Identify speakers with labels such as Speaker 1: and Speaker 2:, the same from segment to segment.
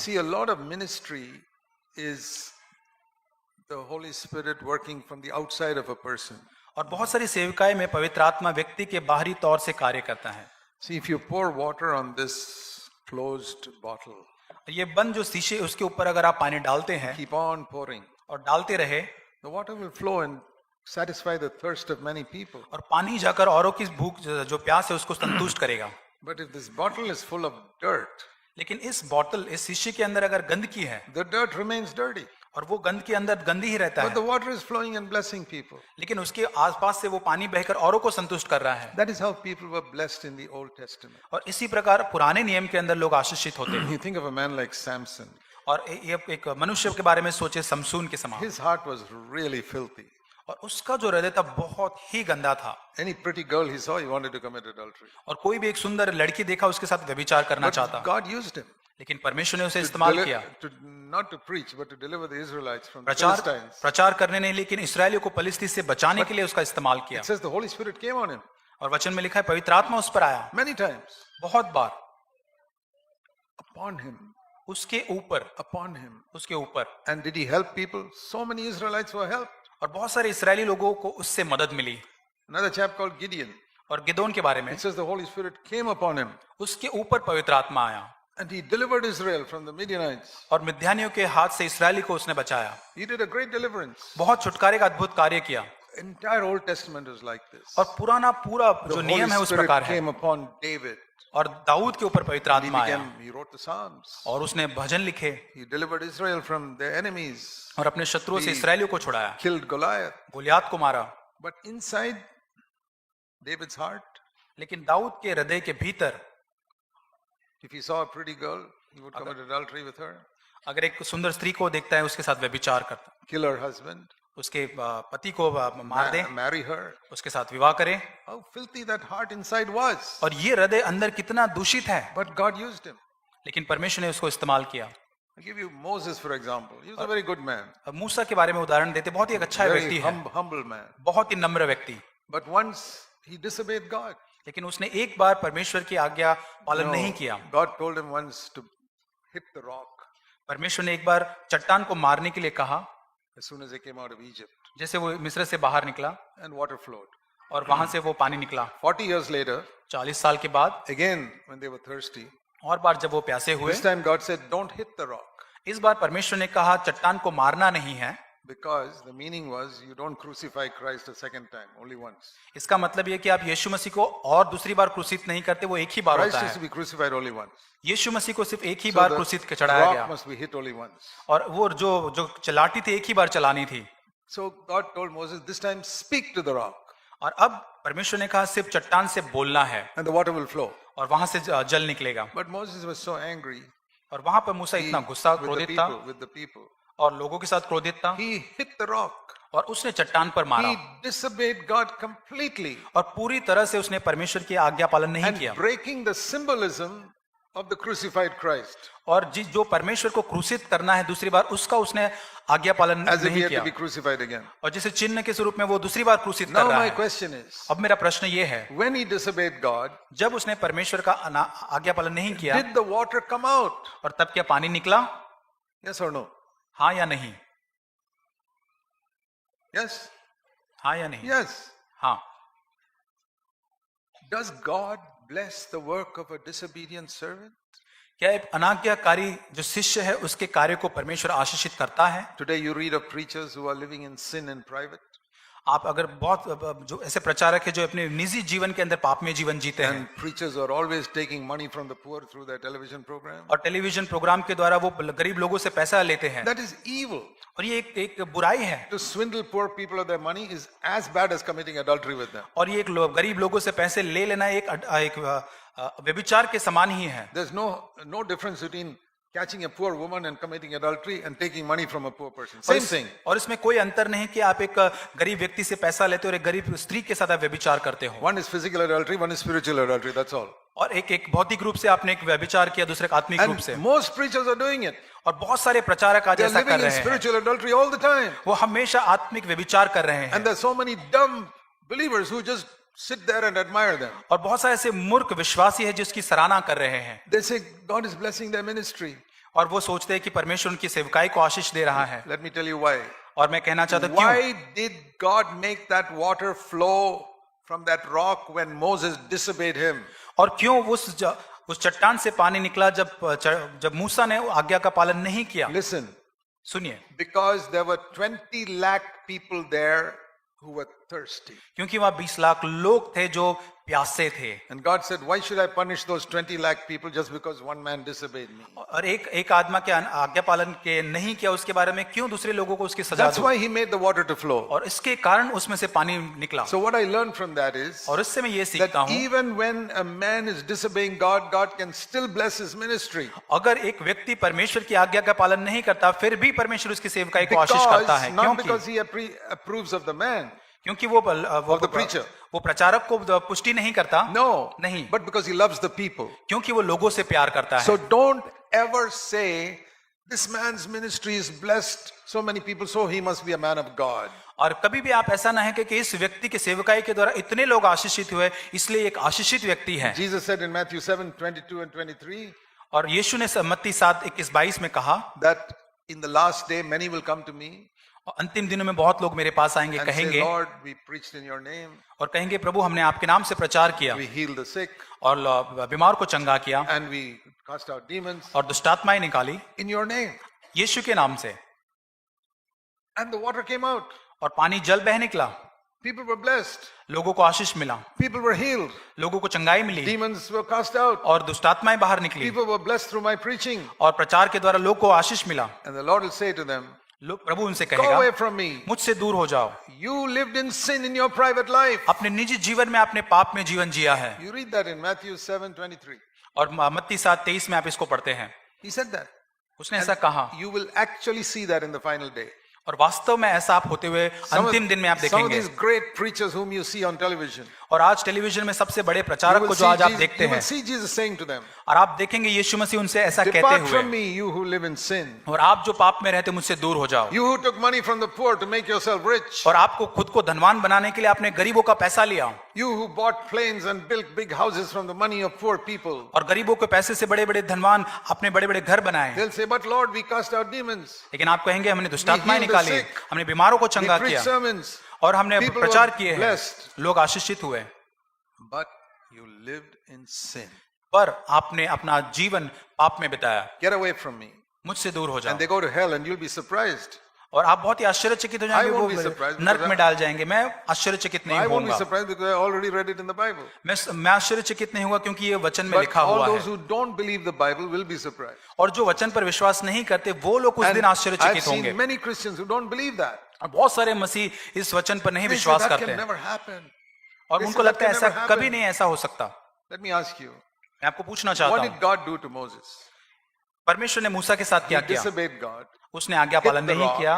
Speaker 1: see, a lot of ministry is the Holy Spirit working from the outside of a person.
Speaker 2: और बहुत सारी सेविकाएं में पवित्र आत्मा व्यक्ति के बाहरी तौर से कार्य करता है।
Speaker 1: See, if you pour water on this closed bottle,
Speaker 2: ये बंद जो शीशे उसके ऊपर अगर आप पानी डालते हैं
Speaker 1: keep on pouring,
Speaker 2: और डालते रहे,
Speaker 1: the water will flow and satisfy the thirst of many people.
Speaker 2: और पानी जाकर औरों की भूख जो प्यास है उसको संतुष्ट करेगा।
Speaker 1: But if this bottle is full of dirt,
Speaker 2: लेकिन इस बोतल, इस शीशे के अंदर अगर गंदगी है,
Speaker 1: the dirt remains dirty.
Speaker 2: और वो गंद के अंदर गंदी ही रहता
Speaker 1: But the
Speaker 2: है,
Speaker 1: water is flowing and blessing people.
Speaker 2: लेकिन उसके आसपास से वो पानी बहकर औरों को संतुष्ट कर रहा है।
Speaker 1: That is how people were blessed in the Old Testament.
Speaker 2: और इसी प्रकार पुराने नियम के अंदर लोग आशीषित होते हैं।
Speaker 1: You think of a man like Samson.
Speaker 2: और ये एक मनुष्य के बारे में सोचे, समसून के समान,
Speaker 1: His heart was really filthy.
Speaker 2: और उसका जो हृदय था बहुत ही गंदा था।
Speaker 1: Any pretty girl he saw, he wanted to commit adultery.
Speaker 2: और कोई भी एक सुंदर लड़की देखा उसके साथ व्यभिचार करना चाहता,
Speaker 1: But God used him
Speaker 2: लेकिन परमेश्वर ने उसे इस्तेमाल किया
Speaker 1: not to preach, but to deliver the Israelites from the
Speaker 2: प्रचार
Speaker 1: Philistines.
Speaker 2: प्रचार करने नहीं, लेकिन इसराइलियों को फिलिस्ती से बचाने के लिए उसका इस्तेमाल किया।
Speaker 1: It says the Holy Spirit came on him
Speaker 2: और वचन में लिखा है पवित्र आत्मा उस पर आया
Speaker 1: many times.
Speaker 2: बहुत बार,
Speaker 1: Upon him,
Speaker 2: उसके ऊपर,
Speaker 1: upon him.
Speaker 2: उसके ऊपर।
Speaker 1: And did he help people? So many Israelites were helped.
Speaker 2: और बहुत सारे इस्राएली लोगों को उससे मदद मिली।
Speaker 1: Another chap called Gideon.
Speaker 2: और गिदोन के बारे में
Speaker 1: It says the Holy Spirit came upon him
Speaker 2: उसके ऊपर पवित्र आत्मा आया
Speaker 1: and he delivered Israel from the Midianites.
Speaker 2: और मिद्यानियों के हाथ से इसराइली को उसने बचाया।
Speaker 1: He did a great deliverance.
Speaker 2: बहुत छुटकारे का अद्भुत कार्य किया।
Speaker 1: Entire Old Testament is like this.
Speaker 2: और पुराना पूरा
Speaker 1: The
Speaker 2: जो
Speaker 1: Holy
Speaker 2: नियम है उस
Speaker 1: Spirit
Speaker 2: प्रकार है।
Speaker 1: came upon David.
Speaker 2: और दाऊद के ऊपर पवित्र
Speaker 1: He
Speaker 2: आत्मा आया
Speaker 1: he wrote the Psalms.
Speaker 2: और उसने भजन लिखे
Speaker 1: He delivered Israel from their enemies.
Speaker 2: और अपने शत्रुओं से इसराइलियों को छुड़ाया,
Speaker 1: Killed Goliath.
Speaker 2: गोलियात को मारा।
Speaker 1: But inside David's heart,
Speaker 2: लेकिन दाऊद के हृदय के भीतर
Speaker 1: if he saw a pretty girl, he would commit adultery with her,
Speaker 2: अगर एक सुंदर स्त्री को देखता है उसके साथ व्यभिचार करता,
Speaker 1: kill her husband,
Speaker 2: उसके पति को मार दे,
Speaker 1: marry her.
Speaker 2: उसके साथ विवाह करे।
Speaker 1: How filthy that heart inside was.
Speaker 2: और ये हृदय अंदर कितना दूषित है,
Speaker 1: But God used him.
Speaker 2: लेकिन परमेश्वर ने उसको इस्तेमाल किया।
Speaker 1: I'll give you Moses, for example. He was a very good man.
Speaker 2: अब मूसा के बारे में उदाहरण देते, बहुत ही एक अच्छा
Speaker 1: Very
Speaker 2: व्यक्ति है,
Speaker 1: humble man.
Speaker 2: बहुत ही नम्र व्यक्ति।
Speaker 1: But once he disobeyed God.
Speaker 2: लेकिन उसने एक बार परमेश्वर की आज्ञा पालन नहीं किया।
Speaker 1: God told him once to hit the rock
Speaker 2: परमेश्वर ने एक बार चट्टान को मारने के लिए कहा,
Speaker 1: as soon as they came out of Egypt.
Speaker 2: जैसे वो मिस्र से बाहर निकला
Speaker 1: And water flowed.
Speaker 2: और वहां से वो पानी निकला।
Speaker 1: 40 years later,
Speaker 2: 40 साल के बाद
Speaker 1: again, when they were thirsty,
Speaker 2: और बार जब वो प्यासे हुए,
Speaker 1: this time God said, don't hit the rock.
Speaker 2: इस बार परमेश्वर ने कहा चट्टान को मारना नहीं है,
Speaker 1: Because the meaning was, you don't crucify Christ a second time, only once.
Speaker 2: इसका मतलब ये कि आप यीशु मसीह को और दूसरी बार क्रूसित नहीं करते, वो एक ही बार
Speaker 1: Christ
Speaker 2: होता
Speaker 1: is to
Speaker 2: है।
Speaker 1: be crucified only once.
Speaker 2: यीशु मसीह को सिर्फ एक ही
Speaker 1: So
Speaker 2: बार
Speaker 1: the
Speaker 2: क्रूसित चढ़ाया
Speaker 1: rock
Speaker 2: गया
Speaker 1: must be hit only once.
Speaker 2: और वो जो चलाटी थी एक ही बार चलानी थी।
Speaker 1: So God told Moses, this time speak to the rock
Speaker 2: और अब परमेश्वर ने कहा सिर्फ चट्टान से बोलना है
Speaker 1: and the water will flow.
Speaker 2: और वहां से जल निकलेगा।
Speaker 1: But Moses was so angry
Speaker 2: और वहां पर मूसा इतना गुस्सा, क्रोधित था
Speaker 1: with the people.
Speaker 2: और लोगों के साथ क्रोधित था
Speaker 1: He hit the rock.
Speaker 2: और उसने चट्टान पर मारा
Speaker 1: He disobeyed God completely
Speaker 2: और पूरी तरह से उसने परमेश्वर की आज्ञा पालन नहीं
Speaker 1: and
Speaker 2: किया।
Speaker 1: breaking the symbolism of the crucified Christ.
Speaker 2: और जो परमेश्वर को क्रूसित करना है दूसरी बार, उसका उसने आज्ञा पालन
Speaker 1: As if he
Speaker 2: नहीं
Speaker 1: had
Speaker 2: किया
Speaker 1: to be crucified again.
Speaker 2: और जैसे चिन्ह के स्वरूप में वो दूसरी बार क्रूसित कर
Speaker 1: Now
Speaker 2: रहा
Speaker 1: my
Speaker 2: है।
Speaker 1: question is,
Speaker 2: अब मेरा प्रश्न ये है,
Speaker 1: when he disobeyed God,
Speaker 2: जब उसने परमेश्वर का आज्ञा पालन नहीं किया
Speaker 1: did the water come out?
Speaker 2: और तब क्या पानी निकला?
Speaker 1: Yes or no?
Speaker 2: हाँ या नहीं?
Speaker 1: Yes?
Speaker 2: हाँ या नहीं?
Speaker 1: Yes.
Speaker 2: हाँ।
Speaker 1: Does God bless the work of a disobedient servant?
Speaker 2: क्या एक अनाज्ञाकारी जो शिष्य है उसके कार्य को परमेश्वर आशीषित करता है?
Speaker 1: Today you read of preachers who are living in sin in private.
Speaker 2: आप अगर बहुत जो ऐसे प्रचारक है जो अपने निजी जीवन के अंदर पाप में जीवन जीते हैं
Speaker 1: And preachers are always taking money from the poor through their television program.
Speaker 2: और टेलीविजन प्रोग्राम के द्वारा वो गरीब लोगों से पैसा लेते हैं,
Speaker 1: That is evil.
Speaker 2: और ये एक बुराई है।
Speaker 1: To swindle poor people of their money is as bad as committing adultery with them.
Speaker 2: और ये गरीब लोगों से पैसे ले लेना एक व्यभिचार के समान ही है।
Speaker 1: There's no difference between catching a poor woman and committing adultery and taking money from a poor person. Same thing.
Speaker 2: और इसमें कोई अंतर नहीं कि आप एक गरीब व्यक्ति से पैसा लेते हो और एक गरीब स्त्री के साथ आप व्यभिचार करते हो।
Speaker 1: One is physical adultery, one is spiritual adultery. That's all.
Speaker 2: और एक भौतिक रूप से आपने एक व्यभिचार किया, दूसरे आत्मिक रूप से।
Speaker 1: And most preachers are doing it.
Speaker 2: और बहुत सारे प्रचारक आज
Speaker 1: They're
Speaker 2: ऐसा कर
Speaker 1: living in
Speaker 2: रहे हैं,
Speaker 1: spiritual adultery all the time.
Speaker 2: वो हमेशा आत्मिक व्यभिचार कर रहे हैं।
Speaker 1: And there's so many dumb believers who just sit there and admire them.
Speaker 2: और बहुत सारे ऐसे मूर्ख विश्वासी है जिसकी सराहना कर रहे हैं
Speaker 1: They say God is blessing their ministry.
Speaker 2: और वो सोचते हैं कि परमेश्वर उनकी सेवकाई को आशीष दे रहा है।
Speaker 1: Let me tell you why.
Speaker 2: और मैं कहना चाहता हूं क्यों।
Speaker 1: Why did God make that water flow from that rock when Moses disobeyed him?
Speaker 2: और क्यों उस चट्टान से पानी निकला जब मूसा ने आज्ञा का पालन नहीं किया।
Speaker 1: Listen,
Speaker 2: सुनिए,
Speaker 1: because there were 20 lakh people there who were thirsty.
Speaker 2: क्योंकि वहां 20 लाख लोग थे जो प्यासे थे।
Speaker 1: And God said, why should I punish those 20 lakh people just because one man disobeyed me?
Speaker 2: और एक आत्मा के आज्ञा पालन के नहीं किया उसके बारे में क्यों दूसरे लोगों को उसकी सजा
Speaker 1: That's
Speaker 2: दूं?
Speaker 1: why he made the water to flow.
Speaker 2: और इसके कारण उसमें से पानी निकला।
Speaker 1: So what I learned from that is
Speaker 2: और इससे मैं ये
Speaker 1: that
Speaker 2: सीखता हूँ,
Speaker 1: even when a man is disobeying God, God can still bless his ministry.
Speaker 2: अगर एक व्यक्ति परमेश्वर की आज्ञा का पालन नहीं करता फिर भी परमेश्वर उसकी सेवकाई को आशीष करता है।
Speaker 1: Not because
Speaker 2: क्योंकि
Speaker 1: he approves of the man.
Speaker 2: क्योंकि
Speaker 1: Of the preacher.
Speaker 2: वो प्रचारक को पुष्टि नहीं करता।
Speaker 1: No.
Speaker 2: नहीं,
Speaker 1: But because he loves the people.
Speaker 2: क्योंकि वो लोगों से प्यार करता है।
Speaker 1: So don't ever say, this man's ministry is blessed so many people, so he must be a man of God.
Speaker 2: और कभी भी आप ऐसा ना है कि इस व्यक्ति के सेवकाई के द्वारा इतने लोग आशीषित हुए इसलिए एक आशीषित व्यक्ति है।
Speaker 1: Jesus said in Matthew 7:22 and 23
Speaker 2: और यीशु ने मत्ती 7:21-22 में कहा,
Speaker 1: that in the last day many will come to me
Speaker 2: अंतिम दिनों में बहुत लोग मेरे पास आएंगे,
Speaker 1: and say,
Speaker 2: कहेंगे
Speaker 1: Lord, we preached in your name,
Speaker 2: और कहेंगे प्रभु हमने आपके नाम से प्रचार किया
Speaker 1: we healed the sick,
Speaker 2: और बीमार को चंगा किया
Speaker 1: and we cast out demons
Speaker 2: और दुष्टात्माएं निकाली
Speaker 1: in your name.
Speaker 2: यीशु के नाम से,
Speaker 1: And the water came out.
Speaker 2: और पानी जल बह निकला।
Speaker 1: People were blessed.
Speaker 2: लोगों को आशीष मिला,
Speaker 1: People were healed.
Speaker 2: लोगों को चंगाई मिली
Speaker 1: Demons were cast out.
Speaker 2: और दुष्टात्माएं बाहर निकली
Speaker 1: People were blessed through my preaching.
Speaker 2: और प्रचार के द्वारा लोग को आशीष मिला।
Speaker 1: And the Lord will say to them,
Speaker 2: प्रभु उनसे
Speaker 1: go away
Speaker 2: कहेगा
Speaker 1: from me.
Speaker 2: मुझसे दूर हो जाओ,
Speaker 1: You lived in sin in your private life.
Speaker 2: अपने निजी जीवन में आपने पाप में जीवन जिया है।
Speaker 1: You read that in Matthew 7:23.
Speaker 2: और मत्ती 7:23 में आप इसको पढ़ते हैं,
Speaker 1: He said that.
Speaker 2: उसने ऐसा कहा
Speaker 1: You will actually see that in the final day.
Speaker 2: और वास्तव में ऐसा आप होते हुए अंतिम दिन में आप
Speaker 1: Some of
Speaker 2: देखेंगे।
Speaker 1: these great preachers whom you see on television,
Speaker 2: और आज टेलीविजन में सबसे बड़े
Speaker 1: you
Speaker 2: प्रचारक
Speaker 1: will
Speaker 2: को जो आज आप
Speaker 1: see
Speaker 2: देखते
Speaker 1: you will
Speaker 2: हैं
Speaker 1: see Jesus saying to them,
Speaker 2: और आप देखेंगे यीशु मसीह उनसे ऐसा कहते
Speaker 1: Depart
Speaker 2: हुए,
Speaker 1: from me, you who live in sin.
Speaker 2: और आप जो पाप में रहते मुझसे दूर हो जाओ।
Speaker 1: You who took money from the poor to make yourself rich.
Speaker 2: और आपको खुद को धनवान बनाने के लिए आपने गरीबों का पैसा लिया
Speaker 1: You who bought planes and built big houses from the money of poor people.
Speaker 2: और गरीबों के पैसे से बड़े बड़े धनवान अपने बड़े बड़े घर बनाए।
Speaker 1: They'll say, but Lord, we cast out demons.
Speaker 2: लेकिन आप कहेंगे हमने दुष्टात्माएं
Speaker 1: We healed the
Speaker 2: निकाली,
Speaker 1: sick.
Speaker 2: हमने बीमारों को
Speaker 1: We
Speaker 2: चंगा
Speaker 1: preached
Speaker 2: किया
Speaker 1: sermons.
Speaker 2: और हमने
Speaker 1: People
Speaker 2: प्रचार
Speaker 1: were
Speaker 2: किए हैं,
Speaker 1: blessed.
Speaker 2: लोग आशीषित हुए।
Speaker 1: But you lived in sin.
Speaker 2: पर आपने अपना जीवन पाप में बिताया।
Speaker 1: Get away from me.
Speaker 2: मुझसे दूर हो
Speaker 1: And
Speaker 2: जाओ।
Speaker 1: they go to hell and you'll be surprised.
Speaker 2: और आप बहुत ही आश्चर्यचकित हो जाएंगे,
Speaker 1: I won't be
Speaker 2: वो
Speaker 1: surprised
Speaker 2: नरक
Speaker 1: because
Speaker 2: में डाल जाएंगे। मैं आश्चर्यचकित
Speaker 1: I
Speaker 2: नहीं
Speaker 1: won't be
Speaker 2: होऊंगा।
Speaker 1: surprised because I already read it in the Bible.
Speaker 2: मैं आश्चर्यचकित नहीं हुआ क्योंकि ये वचन में
Speaker 1: But
Speaker 2: लिखा
Speaker 1: all
Speaker 2: हुआ
Speaker 1: those
Speaker 2: है।
Speaker 1: who don't believe the Bible will be surprised.
Speaker 2: और जो वचन पर विश्वास नहीं करते वो लोग उस
Speaker 1: And
Speaker 2: दिन
Speaker 1: I've
Speaker 2: आश्चर्यचकित होंगे।
Speaker 1: seen many Christians who don't believe that.
Speaker 2: और बहुत सारे मसीह इस वचन पर नहीं
Speaker 1: They say
Speaker 2: विश्वास
Speaker 1: that
Speaker 2: करते
Speaker 1: can
Speaker 2: हैं
Speaker 1: never happen.
Speaker 2: और
Speaker 1: They
Speaker 2: उनको
Speaker 1: say that
Speaker 2: लगता है
Speaker 1: can
Speaker 2: ऐसा
Speaker 1: never happen.
Speaker 2: कभी नहीं ऐसा हो सकता।
Speaker 1: Let me ask you,
Speaker 2: मैं आपको पूछना चाहता
Speaker 1: what
Speaker 2: हूँ,
Speaker 1: did God do to Moses?
Speaker 2: परमेश्वर ने मूसा के साथ
Speaker 1: He
Speaker 2: क्या किया?
Speaker 1: disobeyed God.
Speaker 2: उसने आज्ञा
Speaker 1: hit
Speaker 2: पालन
Speaker 1: the
Speaker 2: नहीं
Speaker 1: rock.
Speaker 2: किया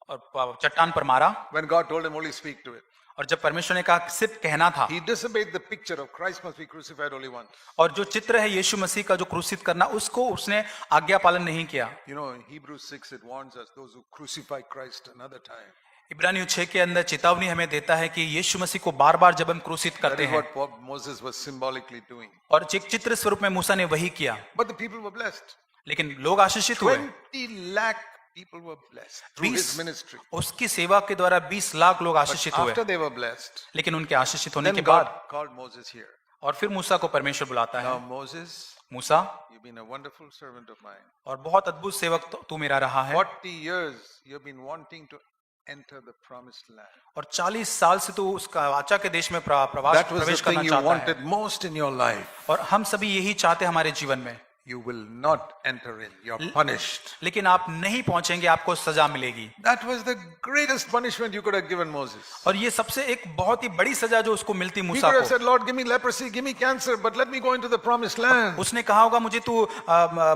Speaker 2: और चट्टान पर मारा।
Speaker 1: When God told him only speak to it.
Speaker 2: और जब परमेश्वर ने कहा सिर्फ कहना था,
Speaker 1: He disobeyed the picture of Christ must be crucified only once.
Speaker 2: और जो चित्र है यीशु मसीह का जो क्रूसित करना उसको उसने आज्ञा पालन नहीं किया।
Speaker 1: You know, in Hebrews 6 it warns us, those who crucify Christ another time.
Speaker 2: इब्रानियों 6 के अंदर चेतावनी हमें देता है कि यीशु मसीह को बार बार जब हम क्रूसित
Speaker 1: That
Speaker 2: करते
Speaker 1: is
Speaker 2: हैं,
Speaker 1: what Moses was symbolically doing.
Speaker 2: और चित्र स्वरूप में मूसा ने वही किया,
Speaker 1: But the people were blessed.
Speaker 2: लेकिन लोग आशीषित हुए।
Speaker 1: 20 lakh people were blessed through his ministry.
Speaker 2: उसकी सेवा के द्वारा 20 लाख लोग आशीषित हुए।
Speaker 1: After they were blessed,
Speaker 2: लेकिन उनके आशीषित होने के
Speaker 1: then God
Speaker 2: बाद
Speaker 1: called Moses here.
Speaker 2: और फिर मूसा को परमेश्वर बुलाता है,
Speaker 1: Now Moses,
Speaker 2: Musa
Speaker 1: you've been a wonderful servant of mine.
Speaker 2: और बहुत अद्भुत सेवक तू मेरा रहा है,
Speaker 1: 40 years you've been wanting to enter the promised land.
Speaker 2: और 40 साल से तू उसका वाचा के देश में प्रवास
Speaker 1: That was the
Speaker 2: प्रवेश करना
Speaker 1: thing you
Speaker 2: चाहता है।
Speaker 1: wanted most in your life.
Speaker 2: और हम सभी यही चाहते हैं हमारे जीवन में,
Speaker 1: You will not enter in. You're punished.
Speaker 2: लेकिन आप नहीं पहुंचेंगे, आपको सजा मिलेगी।
Speaker 1: That was the greatest punishment you could have given Moses.
Speaker 2: और ये सबसे एक बहुत ही बड़ी सजा जो उसको मिलती
Speaker 1: He
Speaker 2: मूसा
Speaker 1: could have
Speaker 2: को।
Speaker 1: said, Lord, give me leprosy, give me cancer, but let me go into the promised land.
Speaker 2: उसने कहा होगा मुझे तू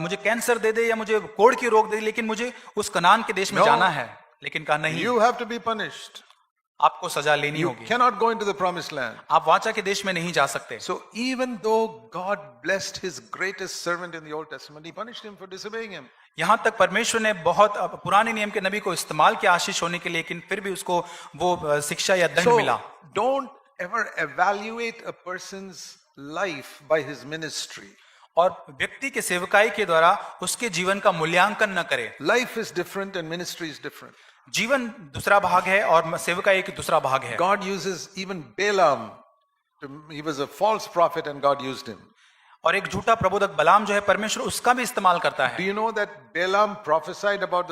Speaker 2: मुझे कैंसर दे दे या मुझे कोढ़ की रोग दे दे, लेकिन मुझे उस कनान के देश में
Speaker 1: No.
Speaker 2: जाना है। लेकिन कहा नहीं,
Speaker 1: You have to be punished.
Speaker 2: आपको सजा लेनी
Speaker 1: You
Speaker 2: होगी,
Speaker 1: cannot go into the promised land.
Speaker 2: आप वाचा के देश में नहीं जा सकते।
Speaker 1: So even though God blessed his greatest servant in the Old Testament, he punished him for disobeying him.
Speaker 2: यहाँ तक परमेश्वर ने बहुत पुराने नियम के नबी को इस्तेमाल किया आशीष होने के लिए, लेकिन फिर भी उसको वो शिक्षा या दंड
Speaker 1: So
Speaker 2: मिला।
Speaker 1: don't ever evaluate a person's life by his ministry.
Speaker 2: और व्यक्ति के सेवकाई के द्वारा उसके जीवन का मूल्यांकन न करे।
Speaker 1: Life is different and ministry is different.
Speaker 2: जीवन दूसरा भाग है और सेवकाई एक दूसरा भाग है।
Speaker 1: God uses even Balaam. He was a false prophet and God used him.
Speaker 2: और एक झूठा प्रबोधक बलाम जो है परमेश्वर उसका भी इस्तेमाल करता
Speaker 1: Do
Speaker 2: है।
Speaker 1: you know that Balaam prophesied about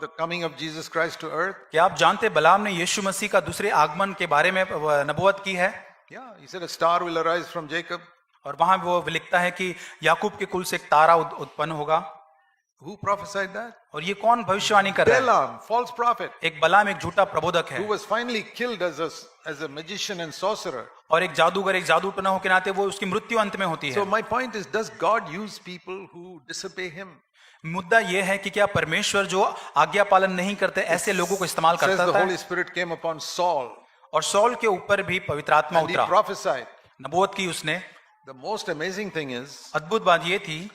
Speaker 1: the coming of Jesus Christ to earth?
Speaker 2: क्या आप जानते हैं बलाम ने यीशु मसीह का दूसरे आगमन के बारे में नबूवत की है?
Speaker 1: Yeah, he said a star will arise from Jacob.
Speaker 2: और वहां वो लिखता है कि याकूब के कुल से एक तारा उत्पन्न होगा।
Speaker 1: Who prophesied that?
Speaker 2: और ये कौन भविष्यवाणी कर रहा है?
Speaker 1: Balaam, false prophet,
Speaker 2: एक बलाम एक झूठा प्रबोधक
Speaker 1: who
Speaker 2: है
Speaker 1: was finally killed as a magician and sorcerer.
Speaker 2: और एक जादूगर एक जादू टोना होने के नाते वो उसकी मृत्यु अंत में होती
Speaker 1: So
Speaker 2: है।
Speaker 1: my point is, does God use people who disobey him?
Speaker 2: मुद्दा ये है कि क्या परमेश्वर जो आज्ञा पालन नहीं करते ऐसे लोगों को इस्तेमाल
Speaker 1: Says
Speaker 2: करता
Speaker 1: the
Speaker 2: है?
Speaker 1: Holy Spirit came upon Saul
Speaker 2: और सौल के ऊपर भी पवित्र आत्मा
Speaker 1: and he
Speaker 2: उतरा,
Speaker 1: prophesied.
Speaker 2: नबूवत की उसने।
Speaker 1: The most amazing thing is,
Speaker 2: अद्भुत बात ये थी,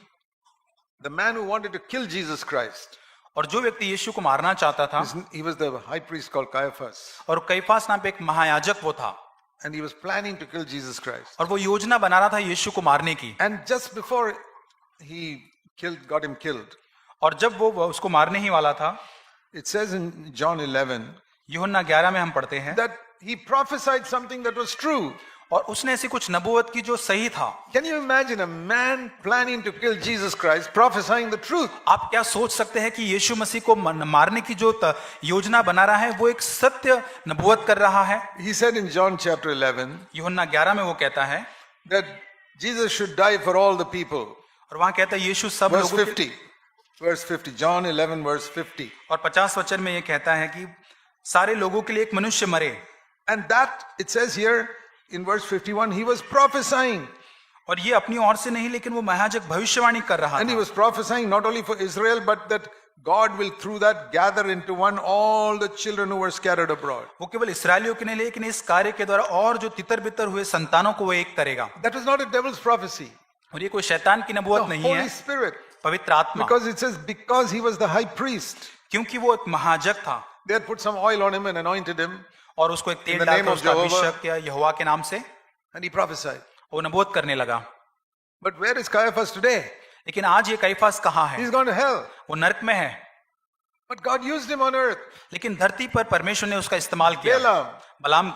Speaker 1: the man who wanted to kill Jesus Christ,
Speaker 2: और जो व्यक्ति यीशु को मारना चाहता था,
Speaker 1: he was the high priest called Caiaphas,
Speaker 2: और कैफास नाम पे एक महायाजक वो था,
Speaker 1: and he was planning to kill Jesus Christ.
Speaker 2: और वो योजना बना रहा था यीशु को मारने की।
Speaker 1: And just before he got him killed,
Speaker 2: और जब वो उसको मारने ही वाला था,
Speaker 1: it says in John 11
Speaker 2: यूहन्ना 11 में हम पढ़ते हैं,
Speaker 1: that he prophesied something that was true.
Speaker 2: और उसने ऐसी कुछ नबूवत की जो सही था।
Speaker 1: Can you imagine a man planning to kill Jesus Christ prophesying the truth?
Speaker 2: आप क्या सोच सकते हैं कि यीशु मसीह को मारने की जो योजना बना रहा है वो एक सत्य नबूवत कर रहा है?
Speaker 1: He said in John chapter 11
Speaker 2: यूहन्ना 11 में वो कहता है,
Speaker 1: that Jesus should die for all the people.
Speaker 2: और वहां कहता है यीशु सब
Speaker 1: Verse
Speaker 2: लोगों के,
Speaker 1: 50. Verse 50. John 11 verse 50.
Speaker 2: और 50 वचन में ये कहता है कि सारे लोगों के लिए एक मनुष्य मरे।
Speaker 1: And that, it says here in verse 51, he was prophesying.
Speaker 2: और ये अपनी ओर से नहीं लेकिन वो महायाजक भविष्यवाणी कर रहा
Speaker 1: And he
Speaker 2: था।
Speaker 1: was prophesying not only for Israel, but that God will through that gather into one all the children who were scattered abroad.
Speaker 2: वो केवल इस्राएलियों के नहीं लेकिन इस कार्य के द्वारा और जो तितर बितर हुए संतानों को वो एक करेगा।
Speaker 1: That was not a devil's prophecy.
Speaker 2: और ये कोई शैतान की
Speaker 1: The
Speaker 2: नबूवत नहीं
Speaker 1: Holy
Speaker 2: है,
Speaker 1: Spirit.
Speaker 2: पवित्र आत्मा,
Speaker 1: Because it says, because he was the high priest,
Speaker 2: क्योंकि वो एक महायाजक था
Speaker 1: they had put some oil on him and anointed him,
Speaker 2: और उसको एक
Speaker 1: In
Speaker 2: तेल
Speaker 1: the
Speaker 2: डालकर
Speaker 1: name of
Speaker 2: उसका
Speaker 1: Jehovah.
Speaker 2: अभिषेक किया यहोवा के नाम से,
Speaker 1: and he prophesied.
Speaker 2: वो नबूवत करने लगा।
Speaker 1: But where is Caiaphas today?
Speaker 2: लेकिन आज ये कैफास कहाँ है?
Speaker 1: He's gone to hell.
Speaker 2: वो नरक में है।
Speaker 1: But God used him on earth.
Speaker 2: लेकिन धरती पर परमेश्वर ने उसका इस्तेमाल किया।
Speaker 1: Balaam.
Speaker 2: बलाम,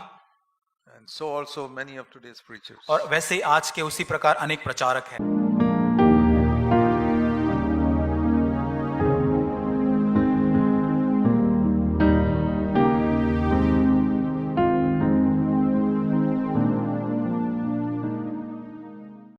Speaker 1: And so also many of today's preachers.
Speaker 2: और वैसे ही आज के उसी प्रकार अनेक प्रचारक हैं।